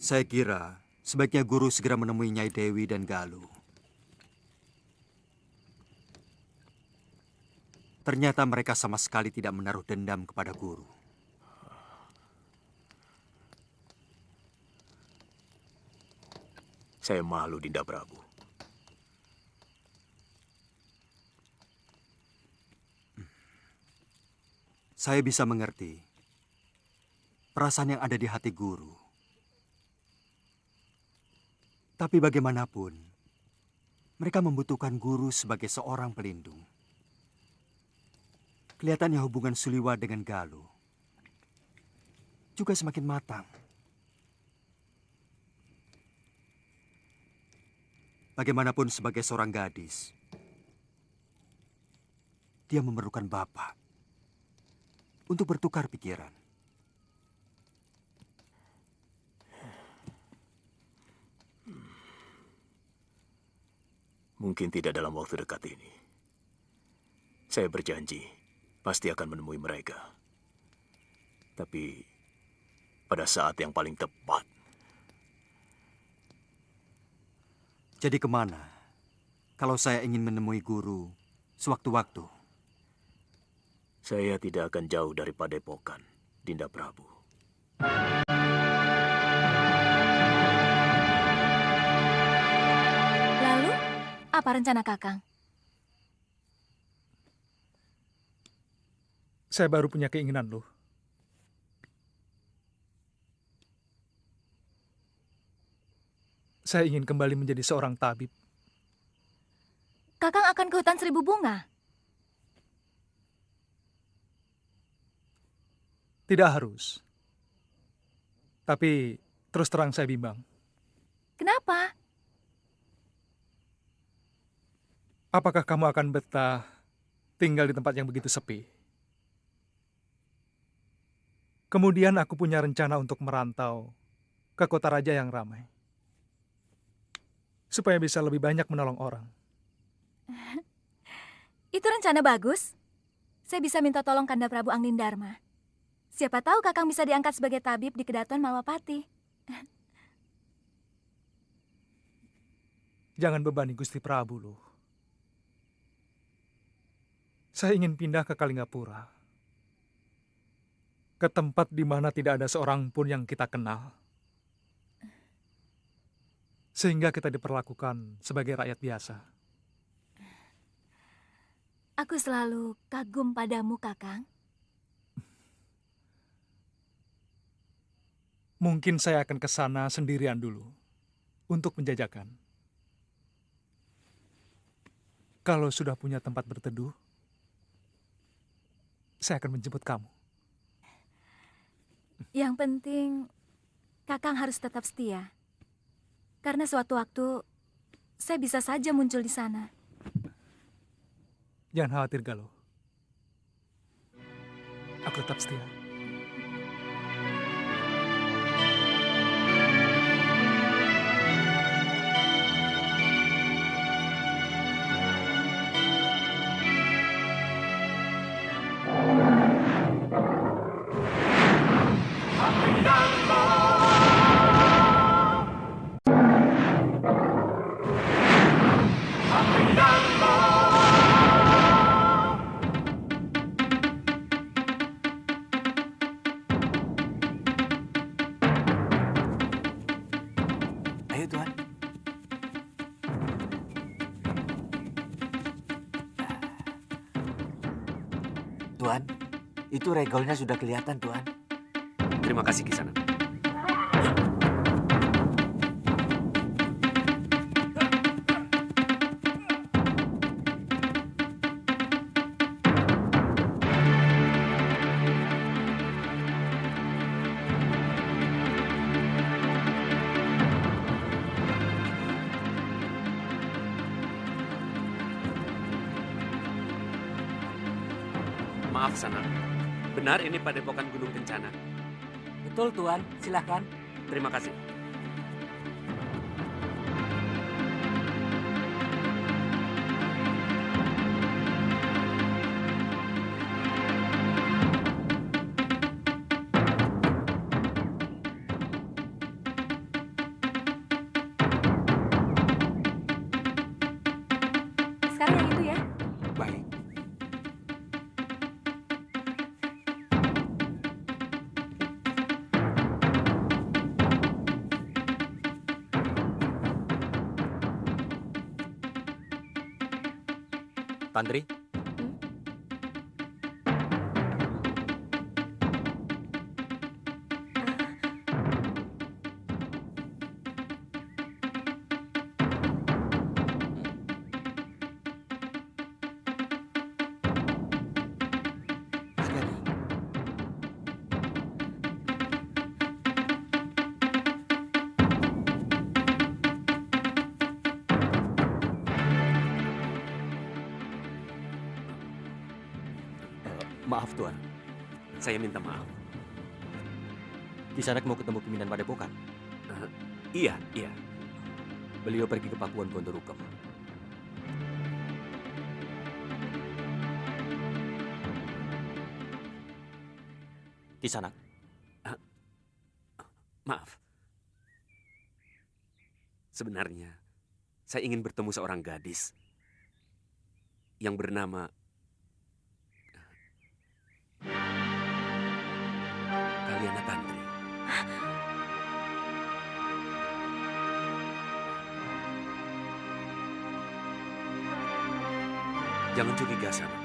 Saya kira sebaiknya guru segera menemui Nyai Dewi dan Galuh. Ternyata mereka sama sekali tidak menaruh dendam kepada guru. Saya malu, Dinda Prabu. Saya bisa mengerti perasaan yang ada di hati guru. Tapi bagaimanapun, mereka membutuhkan guru sebagai seorang pelindung. Kelihatannya hubungan Suliwa dengan Galuh juga semakin matang. Bagaimanapun sebagai seorang gadis, dia memerlukan bapak untuk bertukar pikiran. Mungkin tidak dalam waktu dekat ini. Saya berjanji pasti akan menemui mereka. Tapi pada saat yang paling tepat. Jadi kemana kalau saya ingin menemui guru sewaktu-waktu? Saya tidak akan jauh dari Padepokan, Dinda Prabu. Lalu, apa rencana Kakang? Saya baru punya keinginan, loh. Saya ingin kembali menjadi seorang tabib. Kakang akan ke hutan seribu bunga. Tidak harus. Tapi terus terang saya bimbang. Kenapa? Apakah kamu akan betah tinggal di tempat yang begitu sepi? Kemudian aku punya rencana untuk merantau ke kota raja yang ramai. Supaya bisa lebih banyak menolong orang. Itu rencana bagus. Saya bisa minta tolong Kanda Prabu Angnindarma. Siapa tahu Kakang bisa diangkat sebagai tabib di Kedaton Malwapati. Jangan bebani Gusti Prabu, loh. Saya ingin pindah ke Kalingapura. Ke tempat di mana tidak ada seorang pun yang kita kenal. Sehingga kita diperlakukan sebagai rakyat biasa. Aku selalu kagum padamu, Kakang. Mungkin saya akan ke sana sendirian dulu untuk menjajakan. Kalau sudah punya tempat berteduh, saya akan menjemput kamu. Yang penting, Kakang harus tetap setia. Karena suatu waktu, saya bisa saja muncul di sana. Jangan khawatir, Galuh. Aku tetap setia. Ayo, Tuan. Tuan, itu regelnya sudah kelihatan, Tuan. Terima kasih, Kisanak. Maaf, Sanak. Benar ini Padepokan Gunung Kencana? Betul, Tuan. Silakan. Terima kasih. Sekarang yang itu ya. Baik. Tantri? Sekali. Maaf, Tuan. Saya minta maaf. Kisanak mau ketemu pimpinan Padepokan. Iya, iya. Beliau pergi ke Pakuan Pondorukem. Kisanak, Maaf. Sebenarnya, saya ingin bertemu seorang gadis yang bernama Kaliana Tantri. Jangan curiga, Sama.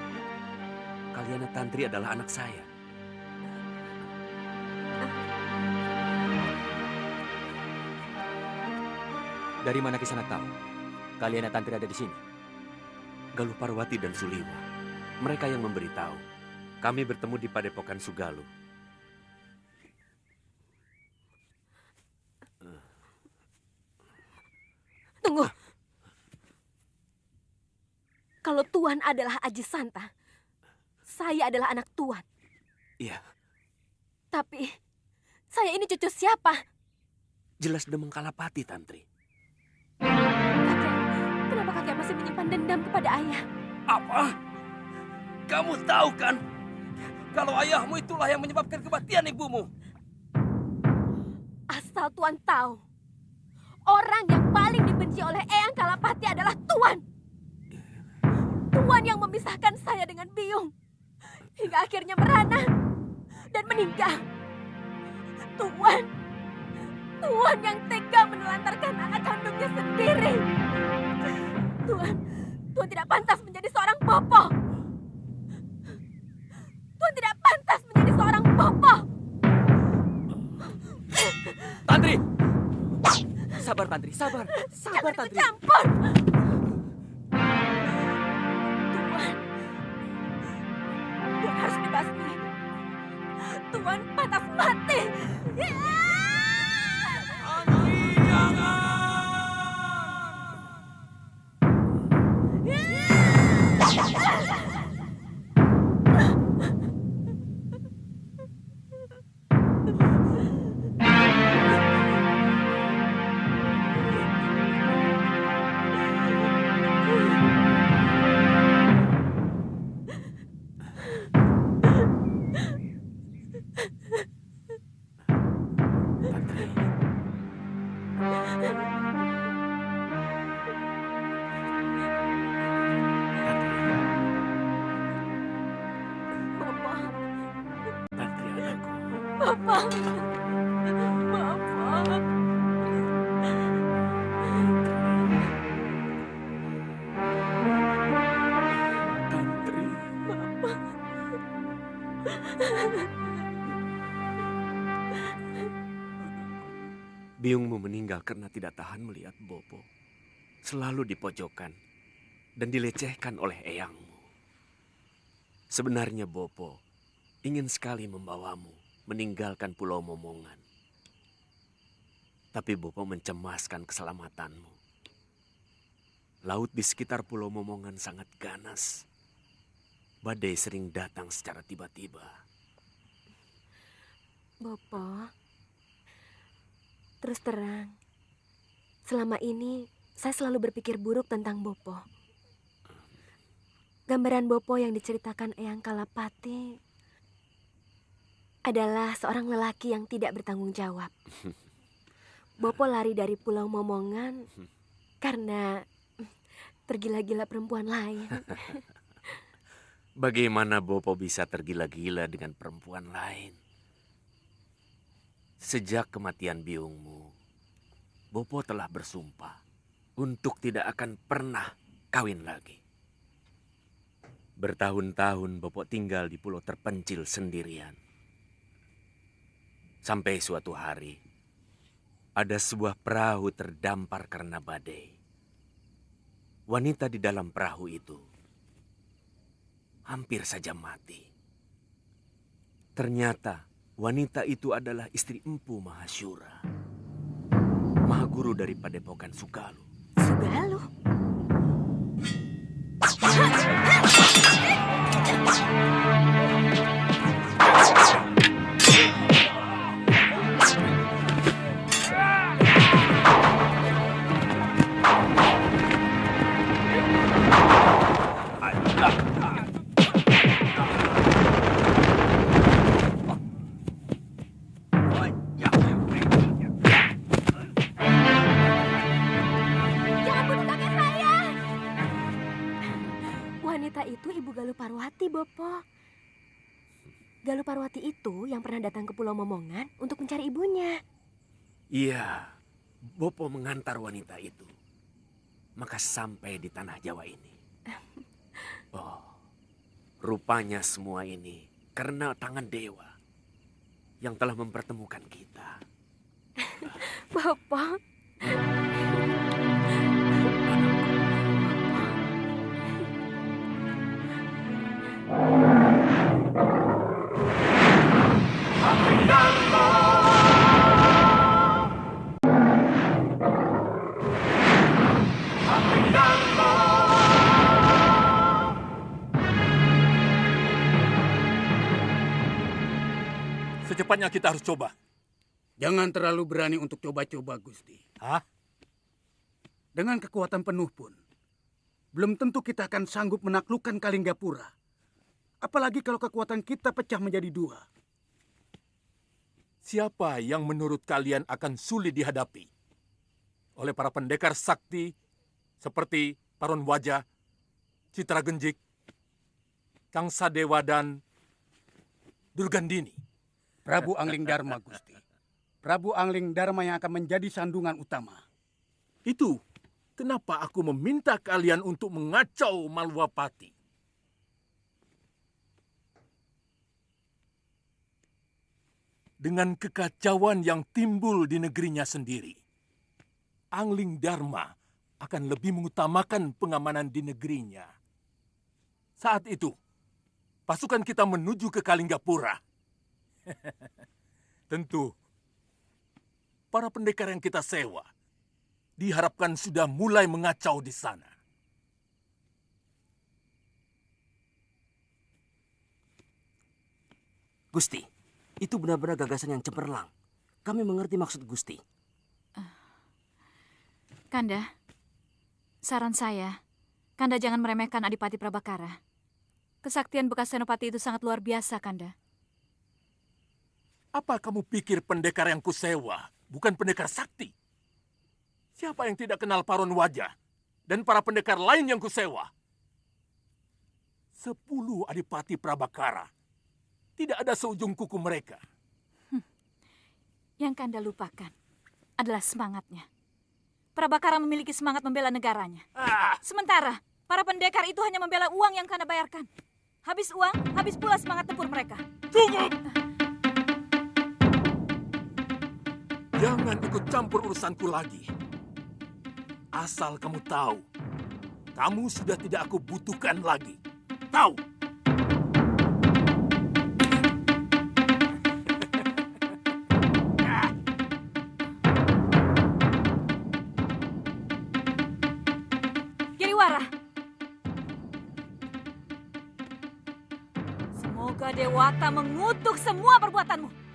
Kaliana Tantri adalah anak saya. Dari mana Kisanak tahu? Kalian dan Tantri ada di sini. Galuh Parwati dan Suliwa. Mereka yang memberitahu. Kami bertemu di Padepokan Sugaluh. Tunggu. Kalau Tuan adalah Aji Santa, saya adalah anak Tuan. Iya, Tapi, saya ini cucu siapa? jelas Demeng Kalapati, Tantri. Kakek, kenapa kakek masih menyimpan dendam kepada ayah? Apa? Kamu tahu kan? Kalau ayahmu itulah yang menyebabkan kematian ibumu. Asal Tuan tahu, orang yang paling dibenci oleh Eyang Kalapati adalah Tuan. Tuan yang memisahkan saya dengan Biung. Hingga akhirnya merana dan meninggal. Tuan yang tega menelantarkan anak kandungnya sendiri. Tuan tidak pantas menjadi seorang bopo. Tuan tidak pantas menjadi seorang bopo. Tantri! Sabar, Tantri, sabar. Sabar, Jangan ikut Tantri. campur. Tuan harus dibasmi. Tuan pantas mati. Tantri anakku. Bapak. Bapak. Tantri. Biungmu meninggal karena tidak tahan melihat Bopo selalu dipojokkan dan dilecehkan oleh eyangmu. Sebenarnya Bopo ingin sekali membawamu meninggalkan Pulau Momongan. Tapi Bopo mencemaskan keselamatanmu. Laut di sekitar Pulau Momongan sangat ganas. Badai sering datang secara tiba-tiba. Bopo, terus terang, selama ini saya selalu berpikir buruk tentang Bopo. Gambaran Bopo yang diceritakan Eyang Kalapati adalah seorang lelaki yang tidak bertanggung jawab. Bopo lari dari Pulau Momongan karena tergila-gila perempuan lain. Bagaimana Bopo bisa tergila-gila dengan perempuan lain? Sejak kematian biungmu, Bopo telah bersumpah untuk tidak akan pernah kawin lagi. Bertahun-tahun Bopo tinggal di pulau terpencil sendirian. Sampai suatu hari, ada sebuah perahu terdampar karena badai. Wanita di dalam perahu itu hampir saja mati. Ternyata wanita itu adalah istri Empu Mahasyura, Mahaguru dari Padepokan Sugaluh. Sugaluh? Jangan bunuh kakek saya! Wanita itu Ibu Galuh Parwati, Bopo. Galuh Parwati itu yang pernah datang ke Pulau Momongan untuk mencari ibunya. Iya, Bopo mengantar wanita itu. Maka sampai di tanah Jawa ini. Oh, rupanya semua ini karena tangan dewa yang telah mempertemukan kita. Bopo. Secepatnya kita harus coba. Jangan terlalu berani untuk coba-coba, Gusti. Hah? Dengan kekuatan penuh pun, belum tentu kita akan sanggup menaklukkan Kalinggapura. Apalagi kalau kekuatan kita pecah menjadi dua. Siapa yang menurut kalian akan sulit dihadapi? Oleh para pendekar sakti seperti Paron Wajah, Citra Genjik, Kangsa Dewa, dan Durgandini. Prabu Angling Dharma, Gusti. Prabu Angling Dharma yang akan menjadi sandungan utama. Itu kenapa aku meminta kalian untuk mengacau Malwapati. Dengan kekacauan yang timbul di negerinya sendiri, Angling Dharma akan lebih mengutamakan pengamanan di negerinya. Saat itu, pasukan kita menuju ke Kalinggapura. Tentu, para pendekar yang kita sewa diharapkan sudah mulai mengacau di sana. Gusti, itu benar-benar gagasan yang cemerlang. Kami mengerti maksud Gusti. Kanda, saran saya, Kanda jangan meremehkan Adipati Prabakara. Kesaktian bekas Senopati itu sangat luar biasa, Kanda. Apa kamu pikir pendekar yang kusewa bukan pendekar sakti? Siapa yang tidak kenal Paron Wajah dan para pendekar lain yang kusewa? 10 Adipati Prabakara. Tidak ada seujung kuku mereka. Yang Kanda lupakan adalah semangatnya. Prabakara memiliki semangat membela negaranya. Sementara para pendekar itu hanya membela uang yang Kanda bayarkan. Habis uang, habis pula semangat tempur mereka. Cukup! Jangan ikut campur urusanku lagi. Asal kamu tahu, kamu sudah tidak aku butuhkan lagi. Tahu? Giriwara, semoga Dewata mengutuk semua perbuatanmu.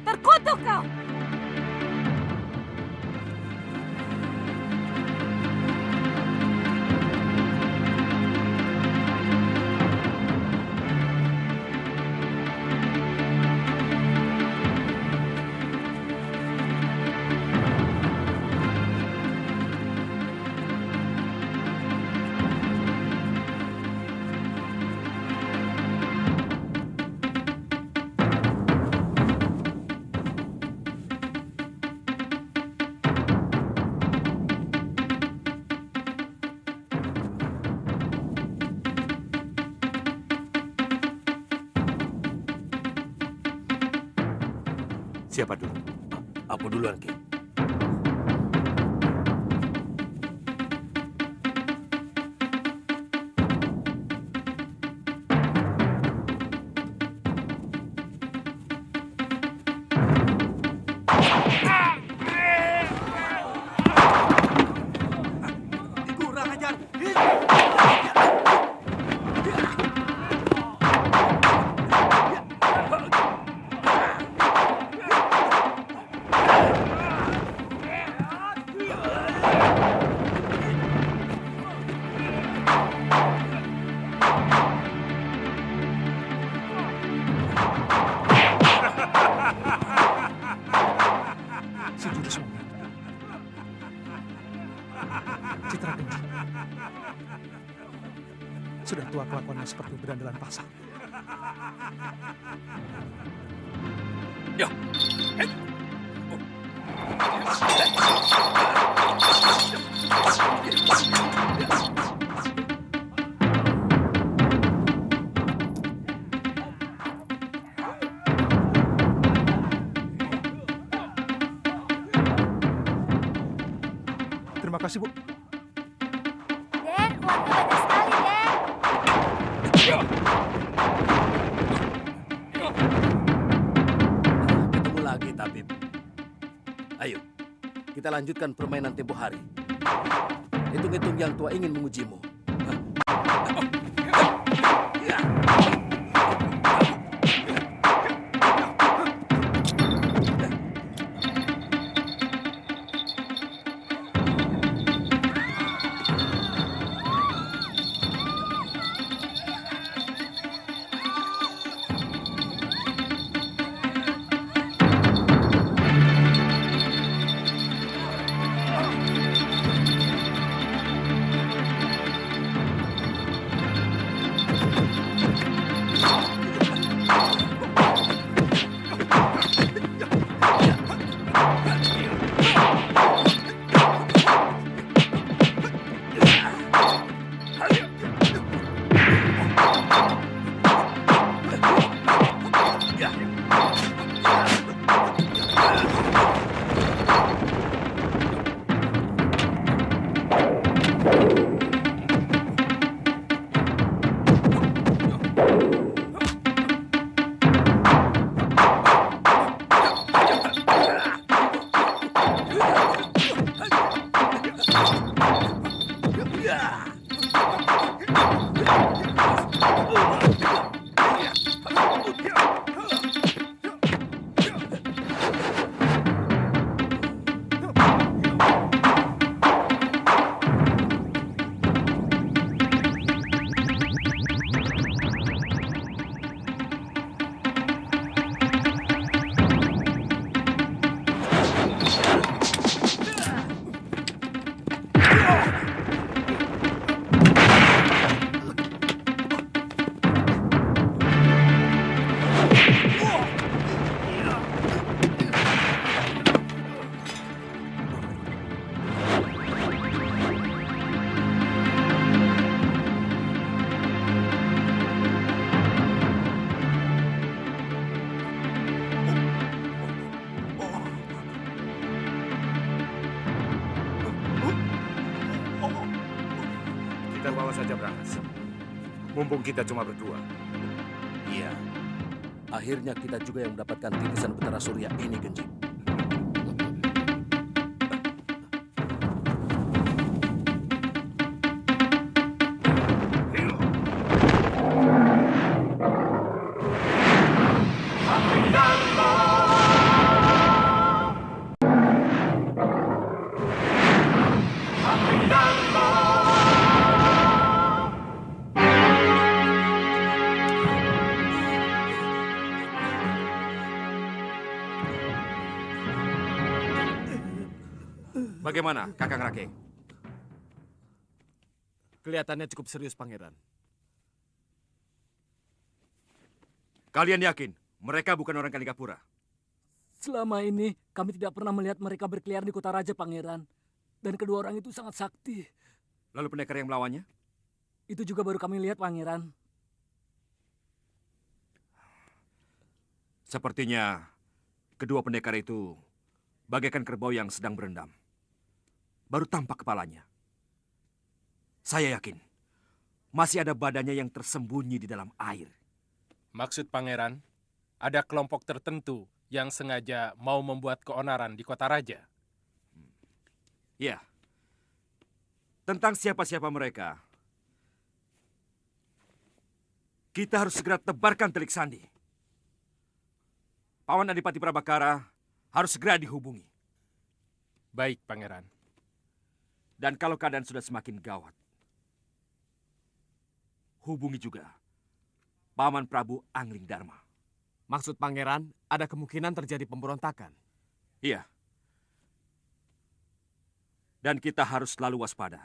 Terkutuk kau! Siapa dulu? Aku duluan, Ki. Kurang ajar. Si jurus membelah. Citra Genjik. Sudah tua kelakuannya seperti berandalan pasar. Ya. Terima kasih, Bu. Den, uangnya banyak sekali, Den. kita lanjutkan permainan tempo hari. Hitung-hitung yang tua ingin mengujimu. Kita bawa saja Brangas. Mumpung kita cuma berdua. Iya. Akhirnya kita juga yang mendapatkan titisan Betara Surya ini, Genji. Bagaimana, Kakang Rake? Kelihatannya cukup serius, Pangeran. Kalian yakin mereka bukan orang Kalingapura? Selama ini kami tidak pernah melihat mereka berkeliaran di kota raja, Pangeran. Dan kedua orang itu sangat sakti. Lalu pendekar yang melawannya? Itu juga baru kami lihat, Pangeran. Sepertinya kedua pendekar itu bagaikan kerbau yang sedang berendam. Baru tampak kepalanya. Saya yakin masih ada badannya yang tersembunyi di dalam air. Maksud Pangeran, ada kelompok tertentu yang sengaja mau membuat keonaran di kota raja. Ya, tentang siapa-siapa mereka, kita harus segera tebarkan telik sandi. Pawan Adipati Prabakara harus segera dihubungi. Baik, Pangeran. Dan kalau keadaan sudah semakin gawat, hubungi juga Paman Prabu Angling Dharma. Maksud Pangeran, ada kemungkinan terjadi pemberontakan. Iya. Dan kita harus selalu waspada.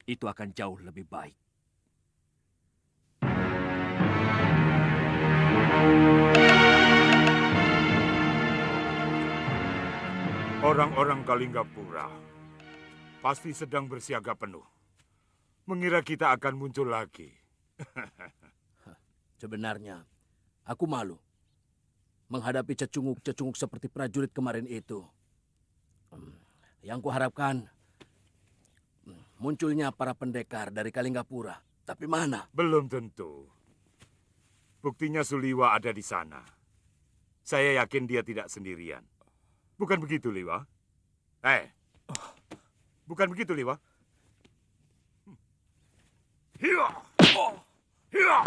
Itu akan jauh lebih baik. Orang-orang Kalinggapura pasti sedang bersiaga penuh. Mengira kita akan muncul lagi. Sebenarnya, aku malu menghadapi cecunguk-cecunguk seperti prajurit kemarin itu. Yang kuharapkan munculnya para pendekar dari Kalinggapura. Tapi mana? Belum tentu. Buktinya Suliwa ada di sana. Saya yakin dia tidak sendirian. Bukan begitu, Liwa. Bukan begitu, Liwa. Hiya! Hiya!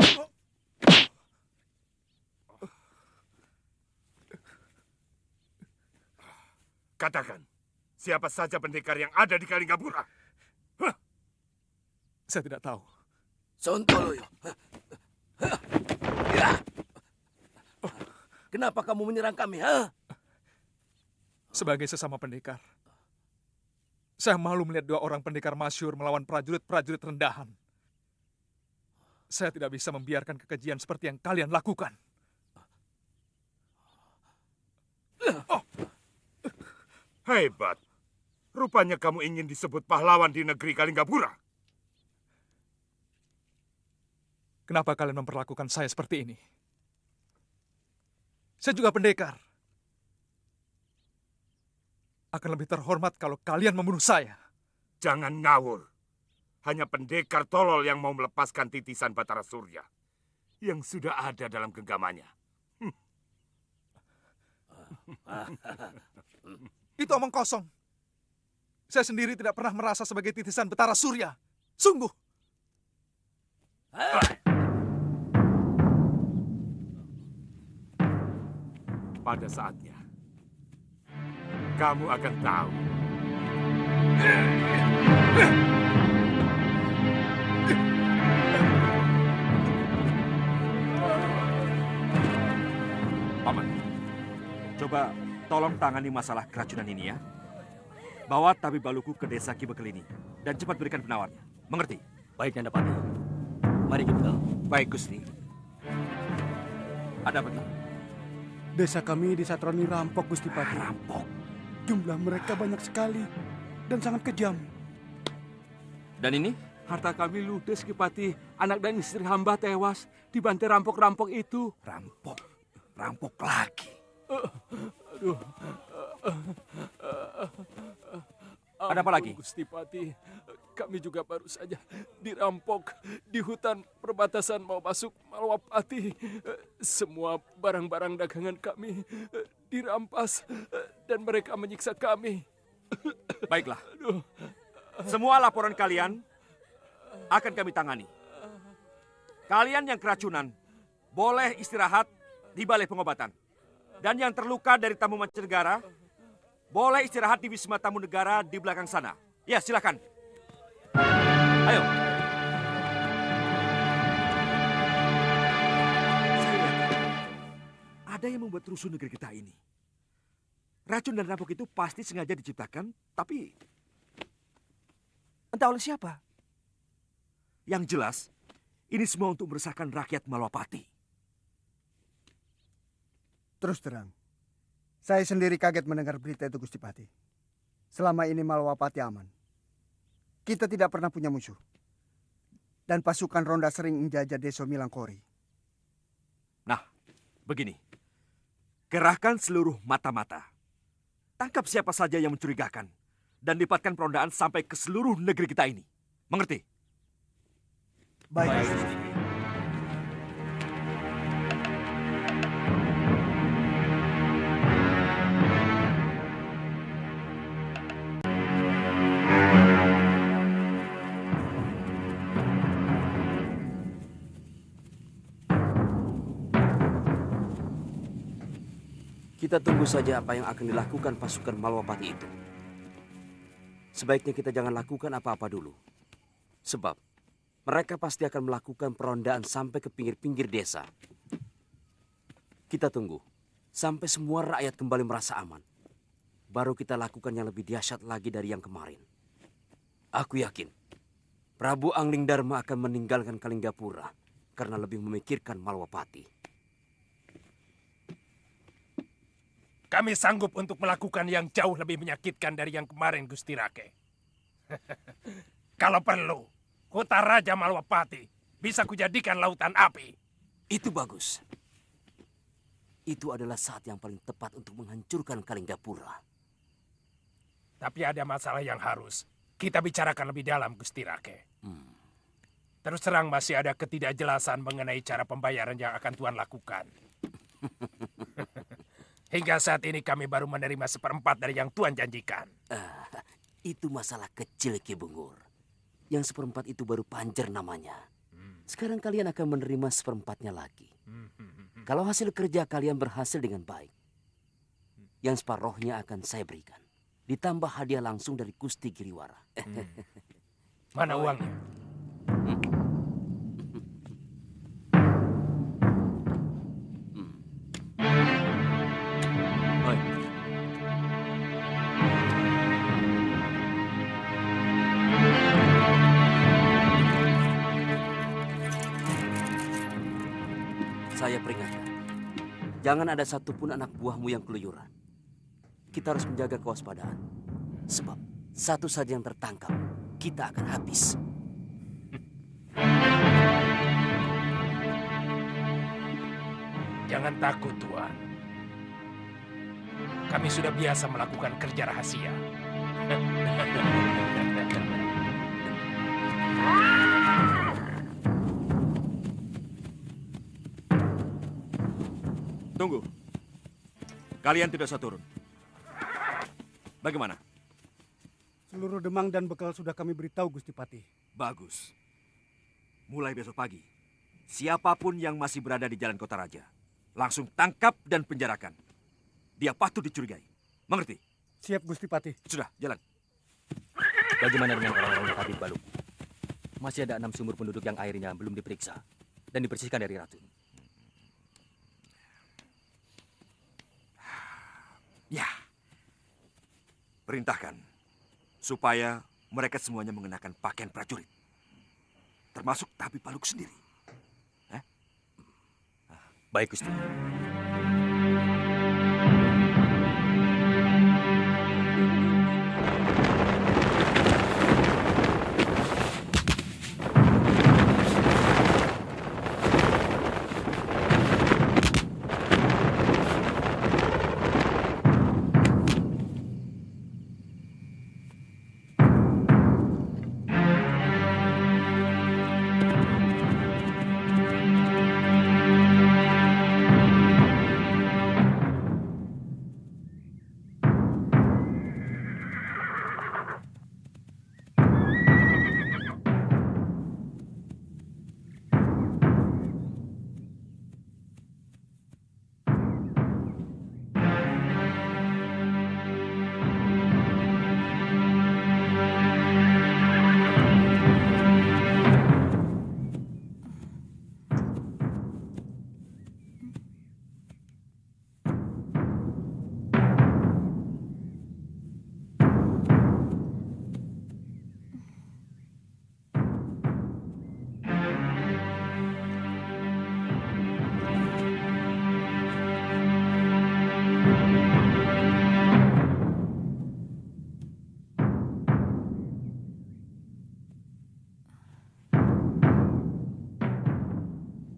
Katakan, siapa saja pendekar yang ada di Kalinggapura? Saya tidak tahu. Sontoloyo. Kenapa kamu menyerang kami, ha? Sebagai sesama pendekar, saya malu melihat dua orang pendekar masyhur melawan prajurit-prajurit rendahan. Saya tidak bisa membiarkan kekejian seperti yang kalian lakukan. Hebat. Rupanya kamu ingin disebut pahlawan di negeri Kalinggapura. Kenapa kalian memperlakukan saya seperti ini? Saya juga pendekar. Akan lebih terhormat kalau kalian membunuh saya. Jangan ngawur. Hanya pendekar tolol yang mau melepaskan titisan Batara Surya yang sudah ada dalam genggamannya. Itu omong kosong. Saya sendiri tidak pernah merasa sebagai titisan Batara Surya. Sungguh. Pada saatnya, kamu akan tahu. Paman, coba tolong tangani masalah keracunan ini ya. Bawa tabib Baluku ke desa Kibekelini dan cepat berikan penawarnya. Mengerti? Baik, Nandapati. Mari kita. Baik, Gusti. Ada apa, Ki? Desa kami disatroni rampok, Gusti Pati. Rampok? Jumlah mereka banyak sekali dan sangat kejam. Dan ini? Harta kami ludes, Ki Pati. Anak dan istri hamba tewas dibantai rampok-rampok itu. Rampok? Rampok lagi? Aduh. Ada apa lagi? Gusti Pati, kami juga baru saja dirampok di hutan perbatasan mau masuk Malwapati. Semua barang-barang dagangan kami dirampas dan mereka menyiksa kami. Baiklah. Semua laporan kalian akan kami tangani. Kalian yang keracunan boleh istirahat di balai pengobatan. Dan yang terluka dari tamu mancanegara boleh istirahat di Wisma Tamu Negara di belakang sana. Ya, silakan. Ayo. Saya lihat ada yang membuat rusuh negeri kita ini. Racun dan rampok itu pasti sengaja diciptakan, tapi entah oleh siapa. Yang jelas, ini semua untuk meresahkan rakyat Malwapati. Terus terang, saya sendiri kaget mendengar berita itu, Gusti Pati. Selama ini Malwapati aman. Kita tidak pernah punya musuh. Dan pasukan ronda sering menjajah Deso Milangkori. Nah, begini. Kerahkan seluruh mata-mata. Tangkap siapa saja yang mencurigakan. Dan lipatkan perondaan sampai ke seluruh negeri kita ini. Mengerti? Baik. Kita tunggu saja apa yang akan dilakukan pasukan Malwapati itu. Sebaiknya kita jangan lakukan apa-apa dulu. Sebab mereka pasti akan melakukan perondaan sampai ke pinggir-pinggir desa. Kita tunggu sampai semua rakyat kembali merasa aman. Baru kita lakukan yang lebih dahsyat lagi dari yang kemarin. Aku yakin Prabu Angling Dharma akan meninggalkan Kalinggapura karena lebih memikirkan Malwapati. Kami sanggup untuk melakukan yang jauh lebih menyakitkan dari yang kemarin, Gusti Rake. Kalau perlu, kota Raja Malwapati bisa kujadikan lautan api. Itu bagus. Itu adalah saat yang paling tepat untuk menghancurkan Kalinggapura. Tapi ada masalah yang harus kita bicarakan lebih dalam, Gusti Rake. Terus terang masih ada ketidakjelasan mengenai cara pembayaran yang akan Tuan lakukan. Hingga saat ini kami baru menerima 1/4 dari yang Tuan janjikan. Itu masalah kecil, Ki Bungur. Yang 1/4 itu baru panjer namanya. Sekarang kalian akan menerima 1/4-nya lagi. Kalau hasil kerja kalian berhasil dengan baik, yang separohnya akan saya berikan. Ditambah hadiah langsung dari Gusti Giriwara. Mana uangnya? Saya peringatkan, jangan ada satupun anak buahmu yang keluyuran. Kita harus menjaga kewaspadaan. Sebab satu saja yang tertangkap, kita akan habis. Jangan takut, Tuan. Kami sudah biasa melakukan kerja rahasia. Tunggu. Kalian tidak usah turun. Bagaimana? Seluruh demang dan bekal sudah kami beritahu, Gusti Patih. Bagus. Mulai besok pagi, siapapun yang masih berada di Jalan Kota Raja, langsung tangkap dan penjarakan. Dia patut dicurigai. Mengerti? Siap, Gusti Patih. Sudah, jalan. Bagaimana dengan orang-orang Habib Baluk? Masih ada 6 sumur penduduk yang airnya belum diperiksa dan dibersihkan dari racun. Ya. Perintahkan supaya mereka semuanya mengenakan pakaian prajurit. Termasuk Habib Baluk sendiri. Baik, Gusti.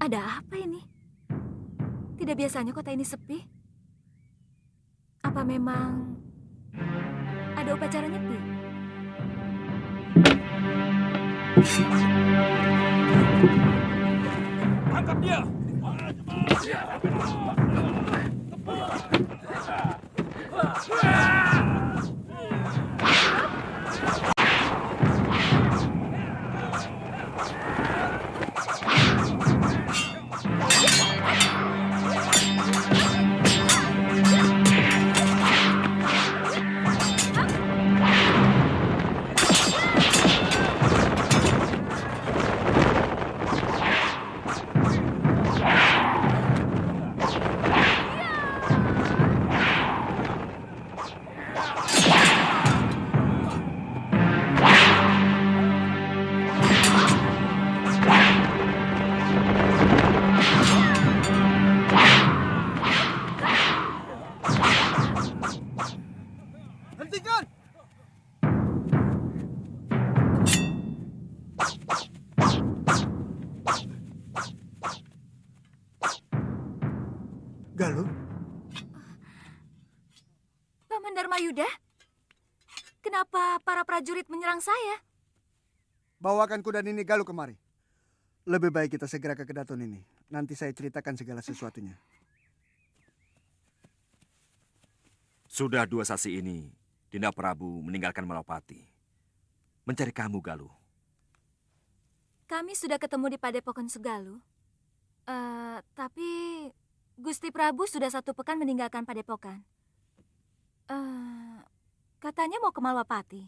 Ada apa ini? Tidak biasanya kota ini sepi. Apa memang ada upacara nyepi? Tangkap dia! Hentikan! Galuh? Paman Dharmayuda? Kenapa para prajurit menyerang saya? Bawakan kuda ini Galuh kemari. Lebih baik kita segera ke Kedaton ini. Nanti saya ceritakan segala sesuatunya. Sudah 2 sasi ini, Dinda Prabu meninggalkan Malapati. Mencari kamu, Galuh. Kami sudah ketemu di Padepokan Segaluh. Tapi Gusti Prabu sudah 1 pekan meninggalkan Padepokan. Katanya mau ke Malwapati.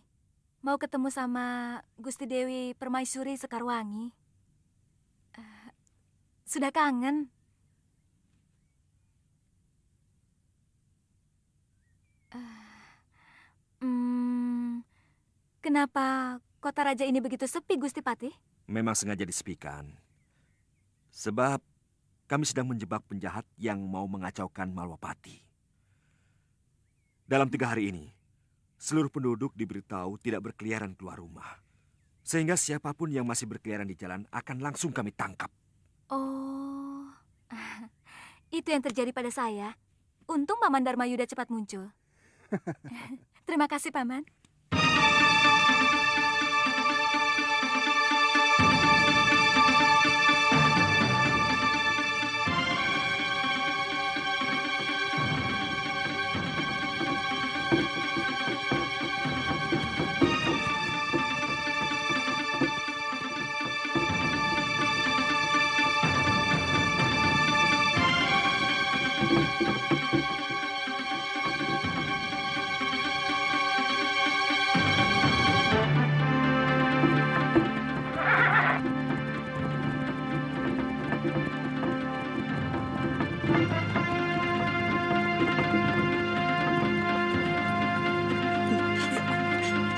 Mau ketemu sama Gusti Dewi Permaisuri Sekarwangi. Sudah kangen. Kenapa kota raja ini begitu sepi, Gusti Patih? Memang sengaja disepikan. Sebab kami sedang menjebak penjahat yang mau mengacaukan Malwapati. Dalam 3 hari ini, seluruh penduduk diberitahu tidak berkeliaran keluar rumah. Sehingga siapapun yang masih berkeliaran di jalan akan langsung kami tangkap. Oh, itu yang terjadi pada saya. Untung Paman Dharma Yuda cepat muncul. Terima kasih, Paman.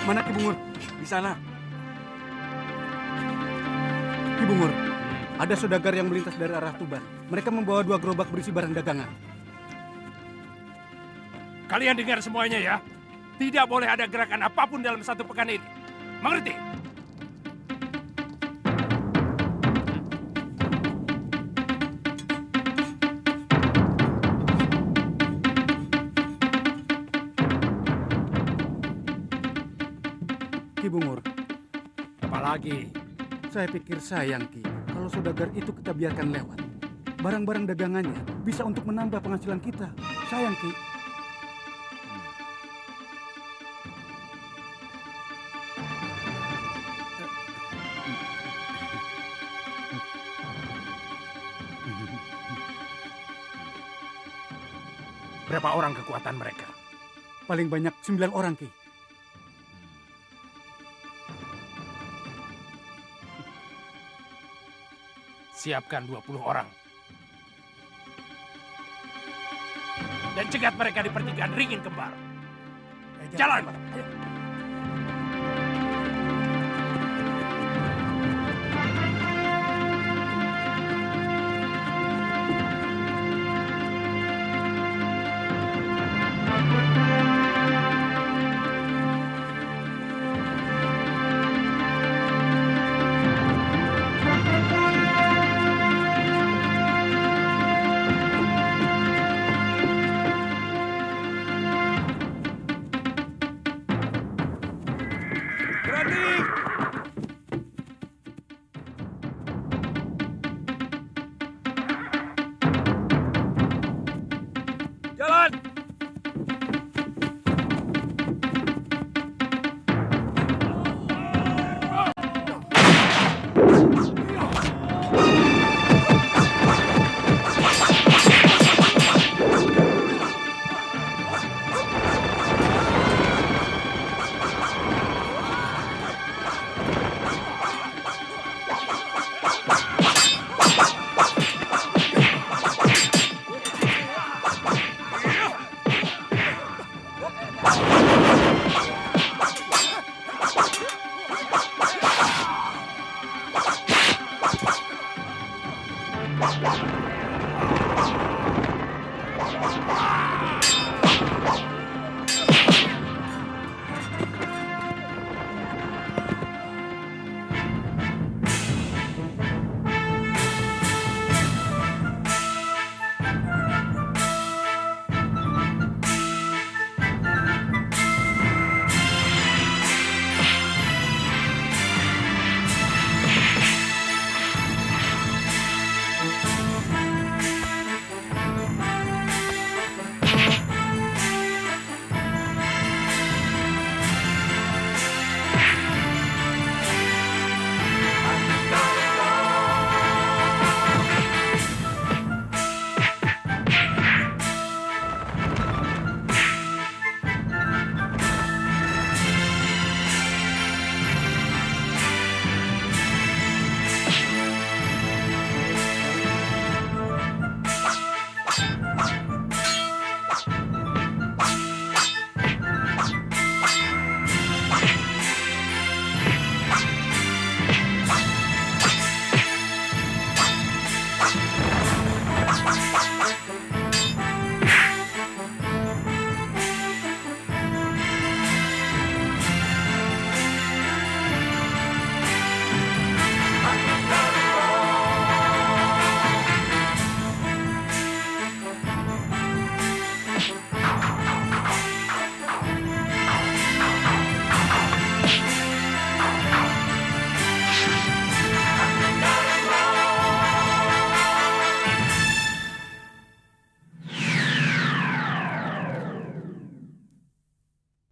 Mana Ki Bungur? Di sana. Ki Bungur, ada saudagar yang melintas dari arah Tuban. Mereka membawa 2 gerobak berisi barang dagangan. Kalian dengar semuanya ya. Tidak boleh ada gerakan apapun dalam 1 pekan ini. Mengerti? Ki Bungur. Apalagi? Saya pikir sayang, Ki. Kalau saudagar itu kita biarkan lewat. Barang-barang dagangannya bisa untuk menambah penghasilan kita. Sayang, Ki. Berapa orang kekuatan mereka? Paling banyak 9 orang, Ki. Siapkan 20 orang. Dan cegat mereka di pertigaan Ringin Kembar. Jalan! Hah?